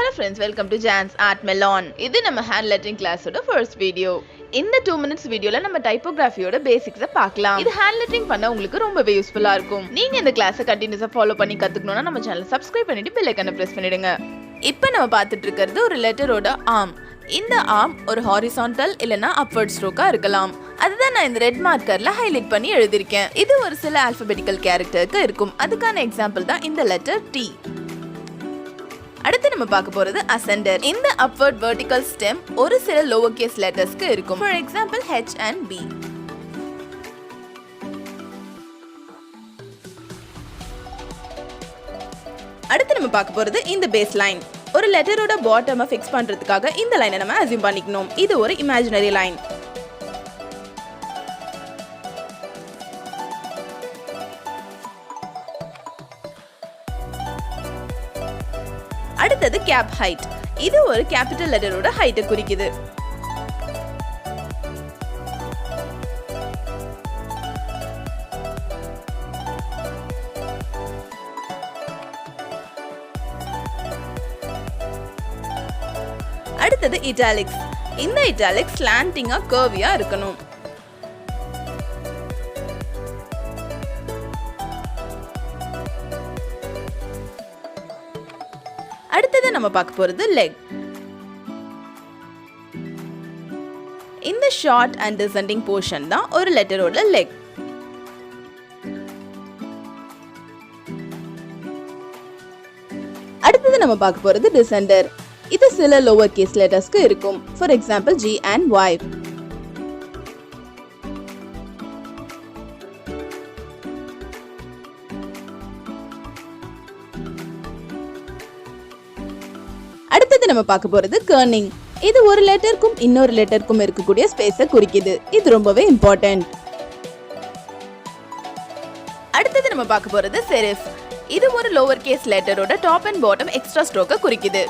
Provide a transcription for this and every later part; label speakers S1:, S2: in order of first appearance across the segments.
S1: Hello friends, welcome to Art Melon. இது நம்ம hand lettering class ஓட first video. இந்த 2 minutes வீடியோல நம்ம டைப்போகிராஃபியோட பேசிக்ஸை பார்க்கலாம். இது hand lettering பண்ண உங்களுக்கு ரொம்பவே யூஸ்ஃபுல்லா இருக்கும். நீங்க இந்த கிளாஸை கண்டினியூஸா ஃபாலோ பண்ணி கத்துக்கணும்னா நம்ம சேனலை சப்ஸ்கிரைப் பண்ணிட்டு பெல் ஐகானை பிரஸ் பண்ணிடுங்க. இப்போ நம்ம பார்த்துட்டு இருக்கிறது ஒரு லெட்டரோட ஆர்ம். இந்த ஆர்ம் ஒரு ஹாரிசான்டல் இல்லனா அப்வர்ட் ஸ்ட்ரோக்கா இருக்கலாம். அதுதான் நான் இந்த ரெட் மார்க்கர்ல ஹைலைட் பண்ணி எழுதிருக்கேன். இது ஒரு சில ஆல்பபெட்டிக்கல் கேரக்டருக்கு இருக்கும். அதுக்கான எக்ஸாம்பிள் தான் இந்த லெட்டர் T. அடுத்து நம்ம பார்க்க போறது அசெண்டர். இந்த அப்வர்ட் வெர்டிகல் ஸ்டெம் ஒரு சில லோவர் கேஸ் லெட்டர்ஸ்க்கு இருக்கும். For example H and B. அடுத்து நம்ம பார்க்க போறது இந்த பேஸ் லைன். ஒரு லெட்டரோட பாட்டமை ஃபிக்ஸ் பண்றதுக்காக இந்த லைனை நம்ம அஸ்யூம் பண்ணிக்கணும். இது ஒரு இமேஜினரி லைன். அடுத்தது கேப் ஹைட். இது ஒரு கேபிட்டல் லெட்டரோட ஹைட்டை குறிக்குது. அடுத்தது இட்டாலிக்ஸ். இந்த இட்டாலிக்ஸ் ஸ்லாண்டிங்கா கர்வியா இருக்கணும். அடுத்தது நம்ம பார்க்க போறது லெக். இந்த ஷார்ட் அண்ட் டிசெண்டிங் போர்ஷன் தான் ஒரு லெட்டரோட லெக். அடுத்தது நம்ம பார்க்க போறது டிசெண்டர். இது சில லோவர் கேஸ் லெட்டர்ஸ்க்கு இருக்கும். For example G and Y. அடுத்தது நம்ம பார்க்க போறது கர்னிங். இது ஒரு லெட்டருக்கும் இன்னொரு லெட்டருக்கும் இருக்கக்கூடிய ஸ்பேஸை குறிக்குது. இது ரொம்பவே இம்பார்ட்டன்ட். அடுத்தது நம்ம பார்க்க போறது செரிஃப். இது ஒரு லோவர் கேஸ் லெட்டரோட டாப் அண்ட் பாட்டம் எக்ஸ்ட்ரா ஸ்ட்ரோக்கை குறிக்குது.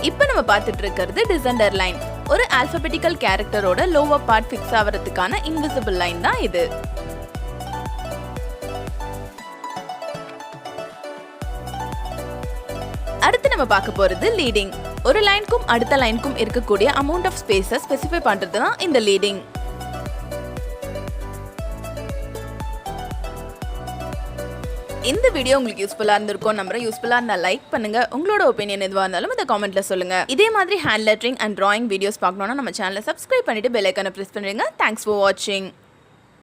S1: இப்போ நம்ம பார்த்துட்டு இருக்கிறது டிசெண்டர் லைன். ஒரு ஆல்பபெட்டிக்கல் கேரக்டரோட லோவர் பார்ட் ஃபிக்ஸ் ஆவறதுக்கான இன்விசிபிள் லைன் தான் இது. அடுத்து நம்ம பார்க்க போறது லீடிங். ஒரு லைனுக்கும் அடுத்த லைனுக்கும் இருக்கக்கூடிய அமௌண்ட் ஆஃப் ஸ்பேஸை ஸ்பெசிஃபை பண்றது தான் இந்த லீடிங். இந்த வீடியோ உங்களுக்கு யூஸ்ஃபுல்லா இருந்திருக்கும் நம்புறேன். யூஸ்ஃபுல்லா இருந்தா லைக் பண்ணுங்க. உங்களோட ஒப்பீனியன் எதுவா இருந்தாலும் இந்த கமெண்ட்ல சொல்லுங்க. இதே மாதிரி hand lettering and drawing videos பார்க்கணும்னா நம்ம சேனலை சப்ஸ்கிரைப் பண்ணிட்டு பெல் ஐகானை பிரஸ் பண்ணிடுங்க. தேங்க்ஸ் ஃபார் வாட்சிங்.